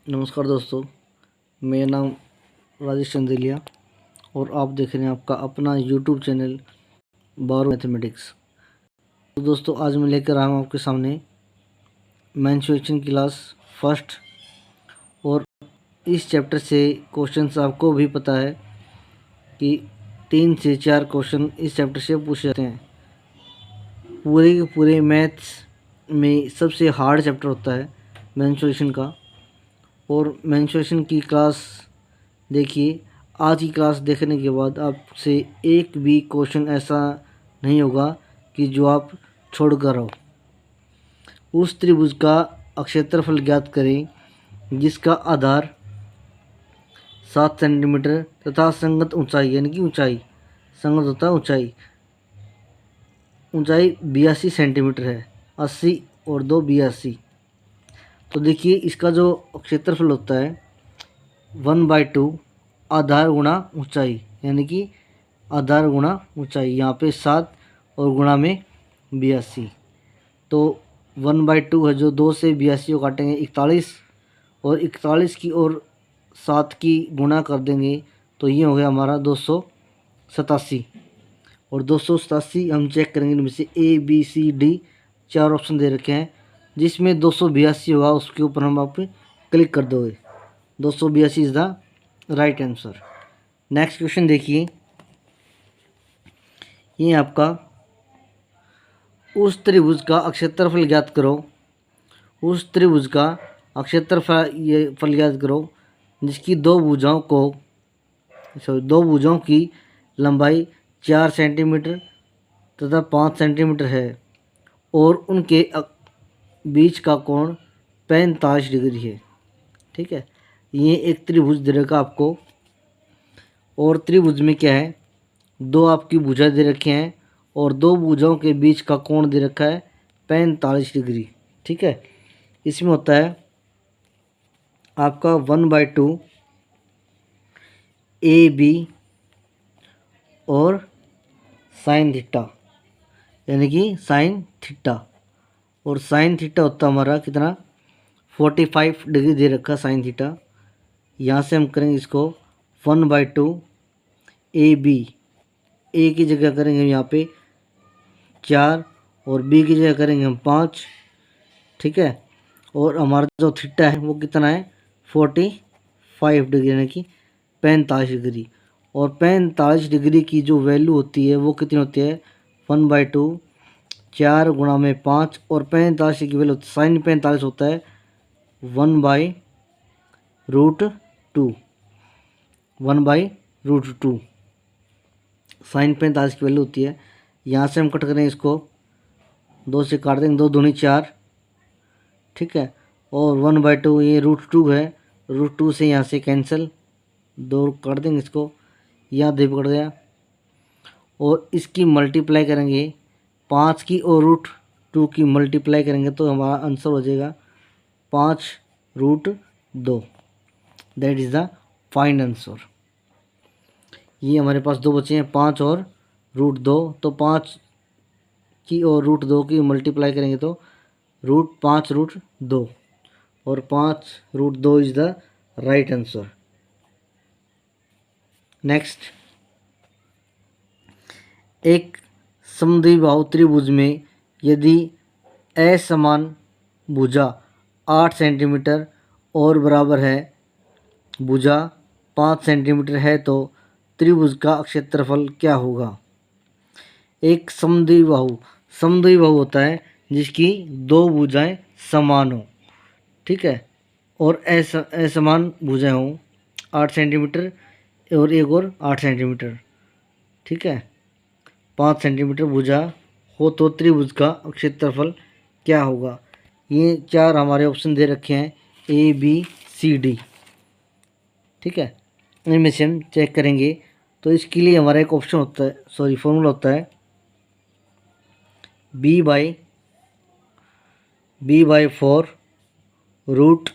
नमस्कार दोस्तों, मेरा नाम राजेश चंदेलिया और आप देख रहे हैं आपका अपना यूट्यूब चैनल बारो मैथमेटिक्स। तो दोस्तों, आज मैं लेकर आया हूँ आपके सामने मेंस्ट्रुएशन क्लास फर्स्ट। और इस चैप्टर से क्वेश्चंस आपको भी पता है कि 3 से 4 क्वेश्चन इस चैप्टर से पूछे जाते हैं। पूरे के पूरे मैथ्स में सबसे हार्ड चैप्टर होता है मेंस्ट्रुएशन का। और मेंस्ट्रुएशन की क्लास देखिए, आज की क्लास देखने के बाद आपसे एक भी क्वेश्चन ऐसा नहीं होगा कि जो आप छोड़ कर रहो। उस त्रिभुज का क्षेत्रफल ज्ञात करें जिसका आधार 7 सेंटीमीटर तथा संगत ऊंचाई यानी कि ऊंचाई संगत होता है ऊंचाई 82 सेंटीमीटर है। 80 और 2 82। तो देखिए, इसका जो क्षेत्रफल होता है 1/2 आधार गुणा ऊंचाई यानी कि आधार गुणा ऊंचाई, यहाँ पे 7 और गुणा में 82। तो 1/2 है जो 2 से 82 को काटेंगे 41, और 41 की और 7 की गुणा कर देंगे तो ये हो गया हमारा 287। और 287 हम चेक करेंगे, इनमें से A B C D 4 option दे रखे हैं, जिसमें 282 होगा उसके ऊपर हम आप क्लिक कर दोगे। 282 is the right answer. Next question देखिए, ये आपका उस त्रिभुज का क्षेत्रफल ज्ञात करो। उस त्रिभुज का क्षेत्रफल ज्ञात करो जिसकी दो भुजाओं की लंबाई 4 सेंटीमीटर तथा 5 सेंटीमीटर है और उनके बीच का कोण 45 डिग्री है। ठीक है, ये एक त्रिभुज दे रखा आपको, और त्रिभुज में क्या है, दो आपकी भुजा दे रखे हैं और दो भुजाओं के बीच का कोण दे रखा है 45 डिग्री। ठीक है, इसमें होता है आपका 1/2 AB और साइन थीटा यानी कि साइन थीटा। और साइन थीटा होता है हमारा कितना, 45 डिग्री दे रखा साइन थीटा। यहाँ से हम करेंगे इसको 1/2 AB। ए की जगह करेंगे हम यहाँ पे 4 और बी की जगह करेंगे हम 5। ठीक है, और हमारा जो थीटा है वो कितना है 45 डिग्री यानी कि 45 डिग्री। और 45 डिग्री की जो वैल्यू होती है वो कितनी होती है 1/2 4 गुणा में 5, और 45 की वैल्यू साइन 45 होता है 1/√2। 1/√2 साइन 45 की वैल्यू होती है। यहाँ से हम कट करें इसको, 2 से काट देंगे, 2 दूनी 4। ठीक है, और 1/2 ये √2 है, √2 से यहाँ से कैंसिल, 2 काट देंगे इसको, यहाँ 2 कट गया। और इसकी मल्टीप्लाई करेंगे 5 की और √2 की मल्टीप्लाई करेंगे तो हमारा आंसर हो जाएगा 5√2। That is the final answer. ये हमारे पास दो बचे हैं 5 और √2, तो 5 की और √2 की मल्टीप्लाई करेंगे तो √5√2, और 5√2 is the right answer. Next, एक समद्विबाहु त्रिभुज में यदि असमान भुजा 8 सेंटीमीटर और बराबर है भुजा 5 सेंटीमीटर है तो त्रिभुज का क्षेत्रफल क्या होगा। एक समद्विबाहु होता है जिसकी दो भुजाएं समान हो। ठीक है, और असमान भुजाएं हों 8 सेंटीमीटर और एक और 8 सेंटीमीटर। ठीक है, 5 सेंटीमीटर भुजा हो तो त्रिभुज का क्षेत्रफल क्या होगा। ये 4 हमारे ऑप्शन दे रखे हैं ABCD। ठीक है, इनमें से हम चेक करेंगे तो इसके लिए हमारा एक ऑप्शन होता है, फॉर्मूला होता है B/4 रूट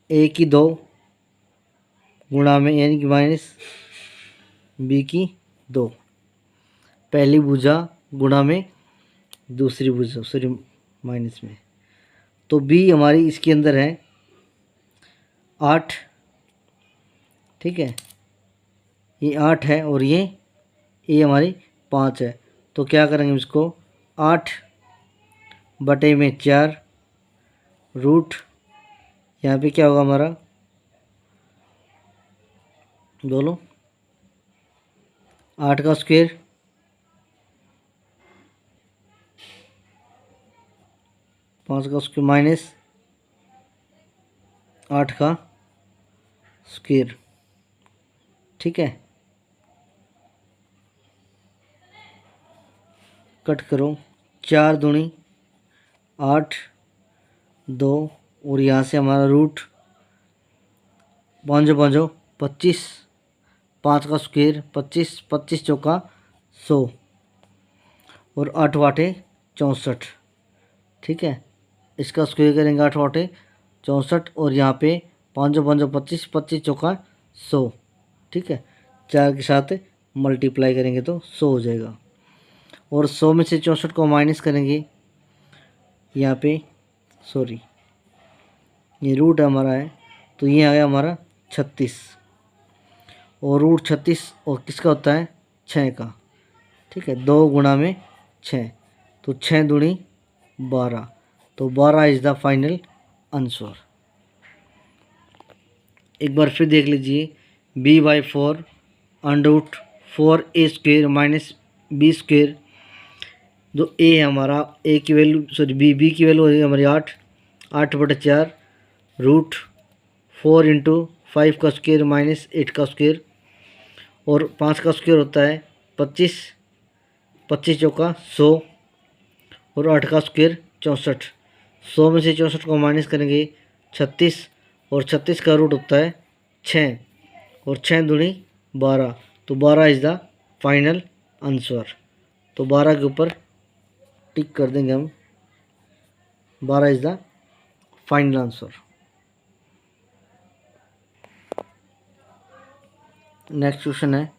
A की 2 गुणा में यानी कि माइनस B की 2, पहली भुजा गुणा में दूसरी भुजा माइनस में। तो B हमारी इसके अंदर है 8, ठीक है, ये 8 है और ये हमारी 5 है। तो क्या करेंगे इसको, 8/4 रूट, यहाँ पे क्या होगा हमारा, बोलो, 8 का स्क्वायर, 5 का स्क्वायर माइनस 8 का स्क्वायर, ठीक है। कट करो, 4 दूनी 8, 2 और यहाँ से हमारा रूट 5 5 25, 5 का स्क्वायर 25, 25 चौका 100 और 8 वाटे 64, ठीक है। इसका स्क्वायर करेंगे 8 वाटे 64 और यहाँ पे 5 5 25, 25 चौका 100, ठीक है। 4 के साथ मल्टीप्लाई करेंगे तो 100 हो जाएगा और 100 में से 64 को माइनस करेंगे, यहाँ पे सॉरी ये रूट हमारा है तो ये आ गया हमारा 36 और रूट 36 और किसका होता है, 6 का, ठीक है। 2 गुणा में 6 तो 6 दूनी 12, तो 12 इज़ द फाइनल आंसर। एक बार फिर देख लीजिए, b/4 under root 4a² minus b square, जो a है हमारा, a की वैल्यू सॉरी b की वैल्यू हो जाएगी हमारी 8/4 रूट 4 इंटू 5 का स्क्वायर माइनस 8 का स्क्वायर और 5 का स्क्वायर होता है 25, 25 चौका 100 और 8 का स्क्वायर 64, 100 में से 64 को माइनस करेंगे 36 और 36 का रूट होता है 6 और 6 दूनी 12, तो 12 इज़ द फाइनल आंसर। तो 12 के ऊपर टिक कर देंगे हम, 12 is the final answer. Next question है,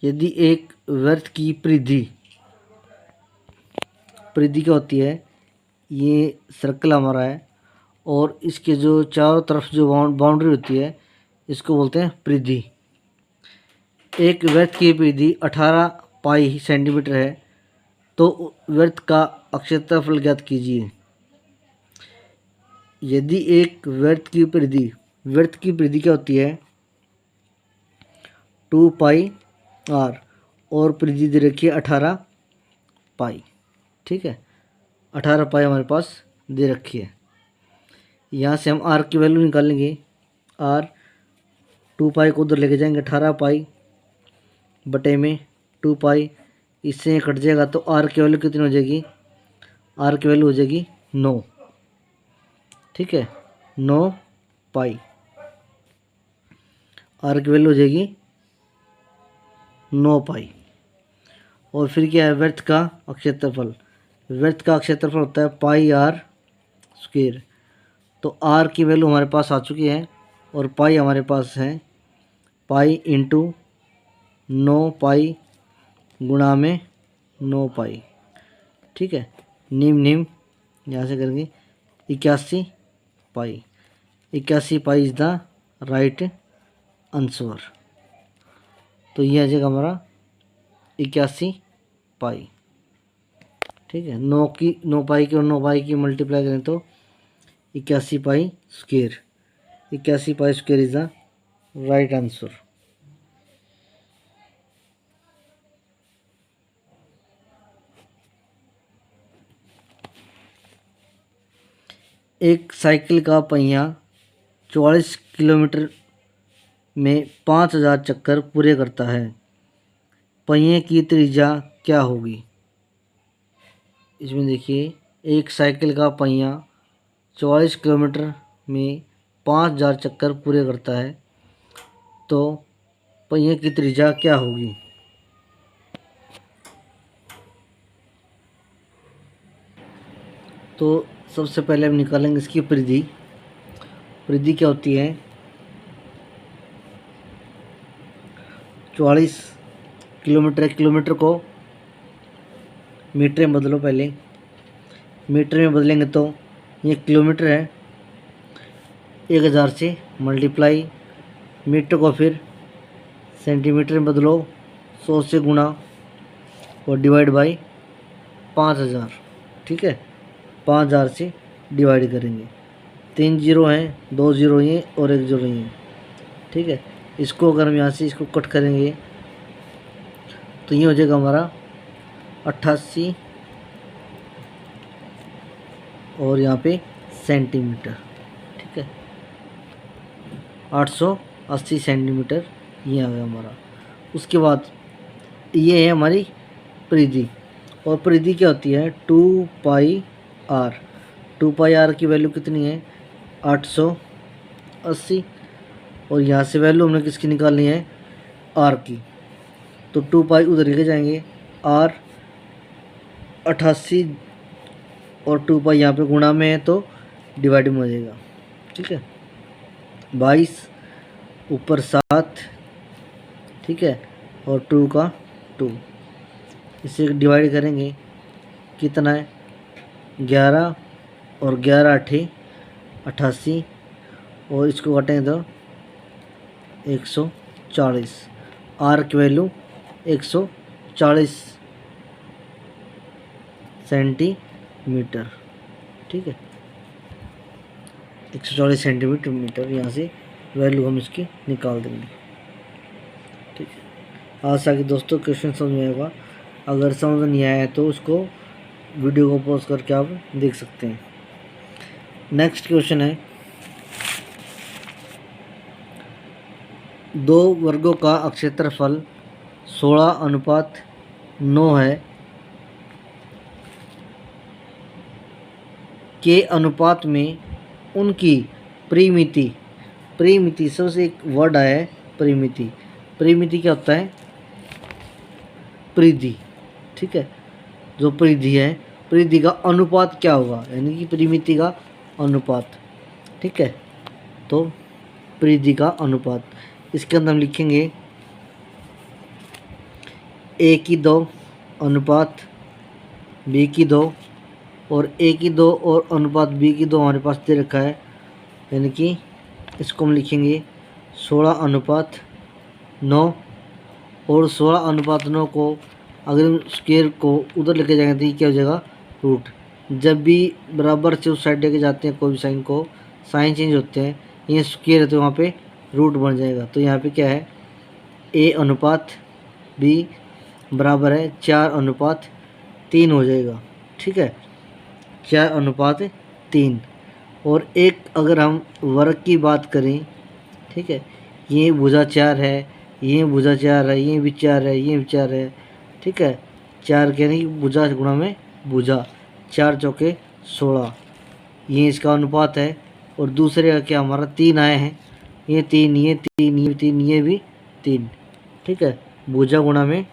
यदि एक वृत्त की परिधि क्या होती है, ये सर्कल हमारा है और इसके जो चारों तरफ जो बाउंड्री होती है इसको बोलते हैं परिधि। एक वृत्त की परिधि 18 पाई सेंटीमीटर है, तो वृत्त का क्षेत्रफल ज्ञात कीजिए। यदि एक वृत्त की परिधि क्या होती है, 2 पाई r और परिधि दे रखी है 18 पाई, ठीक है। 18 पाई हमारे पास दे रखी है। यहाँ से हम r की वैल्यू निकालेंगे, r 2 पाई को उधर लेके जाएंगे, 18 पाई बटे में 2 पाई, इससे कट जाएगा तो r की वैल्यू कितनी हो जाएगी, r की वैल्यू हो जाएगी 9, ठीक है। 9 पाई r की वैल्यू हो जाएगी 9 पाई। और फिर क्या है, वृत्त का क्षेत्रफल, वृत्त का क्षेत्रफल होता है पाई r स्क्वायर, तो r की वैल्यू हमारे पास आ चुकी है और पाई हमारे पास है, पाई इंटू 9 पाई गुणा में 9 पाई, ठीक है। निम यहाँ से करेंगे 81 पाई, 81 पाई इज़ द राइट आंसर। तो ये आ जाएगा हमारा 81 पाई, ठीक है। 9 पाई की और 9 पाई की मल्टीप्लाई करें तो 81 pi square, 81 pi square is the right answer. एक साइकिल का पहिया 44 किलोमीटर में 5000 चक्कर पूरे करता है, पहिए की त्रिज्या क्या होगी। इसमें देखिए, एक साइकिल का पहिया 44 किलोमीटर में 5000 चक्कर पूरे करता है, तो पहिए की त्रिज्या क्या होगी। तो सबसे पहले हम निकालेंगे इसकी परिधि क्या होती है, 44 किलोमीटर, किलोमीटर को मीटर में बदलो, पहले मीटर में बदलेंगे तो ये किलोमीटर है, 1000 से मल्टीप्लाई, मीटर को फिर सेंटीमीटर में बदलो, 100 से गुणा और डिवाइड बाई 5000। ठीक है, 5000 से डिवाइड करेंगे। 3 जीरो हैं, 2 जीरो ये और 1 जीरो ये। ठीक है, इसको अगर हम यहाँ से इसको कट करेंगे तो ये हो जाएगा हमारा 88 और यहाँ पे सेंटीमीटर। ठीक है, 880 सेंटीमीटर ये आ गया हमारा। उसके बाद ये है हमारी परिधि, और परिधि क्या होती है 2πr। 2πr की वैल्यू कितनी है 880, और यहाँ से वैल्यू हमने किसकी निकालनी है r की, तो 2π उधर लेके जाएंगे, r 88 और 2π यहाँ पे गुणा में है तो डिवाइड में हो जाएगा। ठीक है, 22 ऊपर 7। ठीक है, और 2 का 2, इसे डिवाइड करेंगे कितना है 11 और 11 8 88, और इसको काटेंगे तो 140। आर की वैल्यू 140 सेंटीमीटर। ठीक है, 140 सेंटीमीटर यहाँ से वैल्यू हम इसकी निकाल देंगे। ठीक है, आशा कि दोस्तों क्वेश्चन समझ में आएगा। अगर समझ नहीं आया है तो उसको वीडियो को पॉज करके आप देख सकते हैं। नेक्स्ट क्वेश्चन है, 2 वर्गों का क्षेत्रफल 16:9 है के अनुपात में उनकी परिमिति। परिमिति सबसे एक वर्ड आया है परिमिति। परिमिति क्या होता है परिधि। ठीक है, जो परिधि है परिधि का अनुपात क्या होगा, यानी कि परिमिति का अनुपात। ठीक है, तो परिधि का अनुपात इसके अंदर हम लिखेंगे a की 2 अनुपात b की 2, और a की 2 और अनुपात b की 2 हमारे पास दे रखा है, यानी कि इसको हम लिखेंगे 16:9, और 16:9 को अगर हम स्क्वायर को उधर लेके जाएंगे तो ये क्या हो जाएगा रूट। जब भी बराबर से उस साइड लेके जाते हैं कोई भी साइन को, साइन चेंज होते हैं, ये स्क्वायर है तो वहाँ पे रूट बन जाएगा। तो यहाँ पे क्या है a अनुपात b बराबर है 4:3 हो जाएगा। ठीक है, 4:3। और एक अगर हम वर्ग की बात करें, ठीक है, ये भुजा 4 है, ये भुजा 4 है, ये भी 4 है, ये भी 4 है। ठीक है, 4 कहने की भुजा गुणा में भुजा, 4 चौके 16, ये इसका अनुपात है। और दूसरे का क्या हमारा 3 आए हैं, ये 3, ये 3, ये 3, ये भी 3। ठीक है, भुजा गुणा में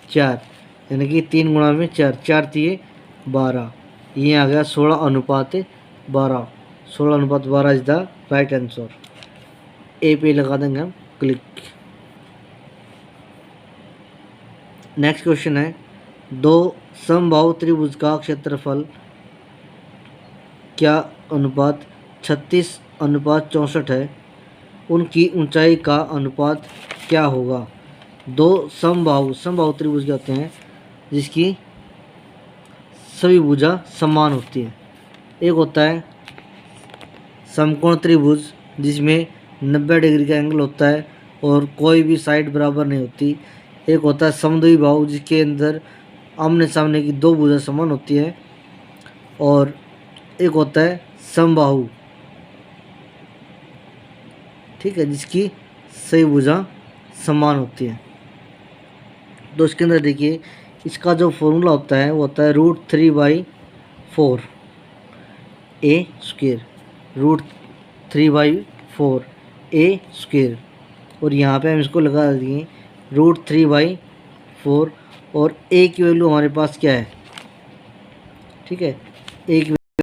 4, यानी कि 3 गुणा में 4, 4 3 12, ये आ गया 16:12। 16:12 इज द राइट आंसर। ए पे लगा देंगे हम क्लिक। नेक्स्ट क्वेश्चन है, 2 समबाहु त्रिभुज का क्षेत्रफल क्या अनुपात 36:64 है, उनकी ऊंचाई का अनुपात क्या होगा। 2 समबाहु त्रिभुज क्या होते हैं जिसकी सभी भुजा समान होती है। एक होता है समकोण त्रिभुज जिसमें 90 डिग्री का एंगल होता है और कोई भी साइड बराबर नहीं होती। एक होता है समद्विबाहु जिसके अंदर आमने सामने की 2 भुजा समान होती है। और एक होता है समबाहु, ठीक है, जिसकी सही भुजा समान होती है। तो इसके अंदर देखिए इसका जो फॉर्मूला होता है वो होता है √3/4 a स्क्वायर, √3/4 a स्क्वायर। और यहाँ पे हम इसको लगा देंगे √3/4, और a की वैल्यू हमारे पास क्या है, ठीक है, a की